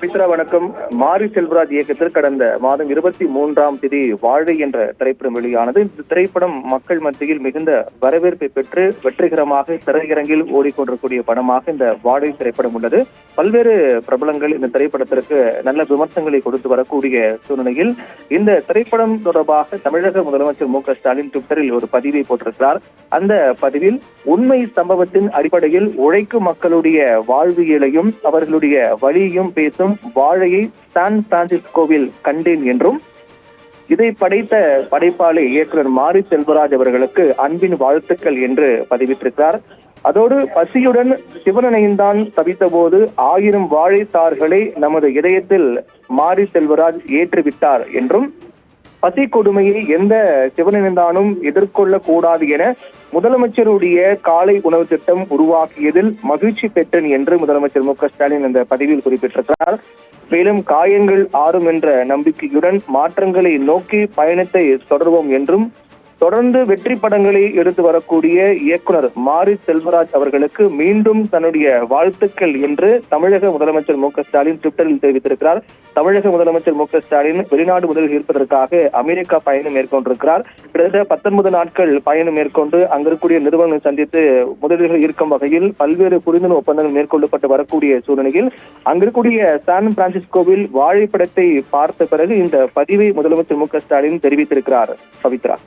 பவித்ரா வணக்கம். மாரி செல்வராஜ் இயக்கத்தில் கடந்த மாதம் 23ஆம் தேதி வாழை என்ற திரைப்படம் வெளியானது. இந்த திரைப்படம் மக்கள் மத்தியில் மிகுந்த வரவேற்பை பெற்று வெற்றிகரமாக திரையரங்கில் ஓடிக்கொண்டிருக்கூடிய படமாக இந்த வாழை திரைப்படம் உள்ளது. பல்வேறு பிரபலங்கள் இந்த திரைப்படத்திற்கு நல்ல விமர்சனங்களை கொடுத்து வரக்கூடிய சூழ்நிலையில் இந்த திரைப்படம் தொடர்பாக தமிழக முதலமைச்சர் மு.க. ஸ்டாலின் ட்விட்டரில் ஒரு பதிவை போட்டிருக்கிறார். அந்த பதிவில் உண்மை சம்பவத்தின் அடிப்படையில் உழைக்கும் மக்களுடைய வாழ்வியலையும் அவர்களுடைய வழியையும் பேசும் வாழையை சான் பிரான்சிஸ்கோவில் கண்டேன் என்றும், இதை படைத்த படைப்பாளி இயக்குனர் மாரி செல்வராஜ் அவர்களுக்கு அன்பின் வாழ்த்துக்கள் என்று பதிவிட்டிருக்கிறார். அதோடு பசியுடன் சிவனனைந்தான் தவித்த போது 1000 வாழைத்தார்களை நமது இதயத்தில் மாரி செல்வராஜ் ஏற்றுவிட்டார் என்றும், பசி கொடுமையை எந்த சிவனனைந்தானும் எதிர்கொள்ள கூடாது என முதலமைச்சருடைய காலை உணவு திட்டம் உருவாக்கியதில் மகிழ்ச்சி பெற்றேன் என்று முதலமைச்சர் மு.க. ஸ்டாலின் இந்த பதிவில் குறிப்பிட்டிருக்கிறார். மேலும் காயங்கள் ஆறும் என்ற நம்பிக்கையுடன் மாற்றங்களை நோக்கி பயணத்தை தொடர்வோம் என்றும், தொடர்ந்து வெற்றி படங்களை எடுத்து வரக்கூடிய இயக்குனர் மாரி செல்வராஜ் அவர்களுக்கு மீண்டும் தன்னுடைய வாழ்த்துக்கள் என்று தமிழக முதலமைச்சர் மு.க. ஸ்டாலின் ட்விட்டரில் தெரிவித்திருக்கிறார். தமிழக முதலமைச்சர் மு.க. ஸ்டாலின் வெளிநாடு முதலில் இருப்பதற்காக அமெரிக்கா பயணம் மேற்கொண்டிருக்கிறார். கிட்டத்தட்ட 19 நாட்கள் பயணம் மேற்கொண்டு அங்கிருக்கக்கூடிய நிறுவனங்கள் சந்தித்து முதலீடுகள் இருக்கும் வகையில் பல்வேறு புரிந்துணர்வு ஒப்பந்தங்கள் மேற்கொள்ளப்பட்டு வரக்கூடிய சூழ்நிலையில் அங்கிருக்கக்கூடிய சான் பிரான்சிஸ்கோவில் வாழைப்படத்தை பார்த்த பிறகு இந்த பதிவை முதலமைச்சர் மு.க. ஸ்டாலின் தெரிவித்திருக்கிறார். பவித்ரா.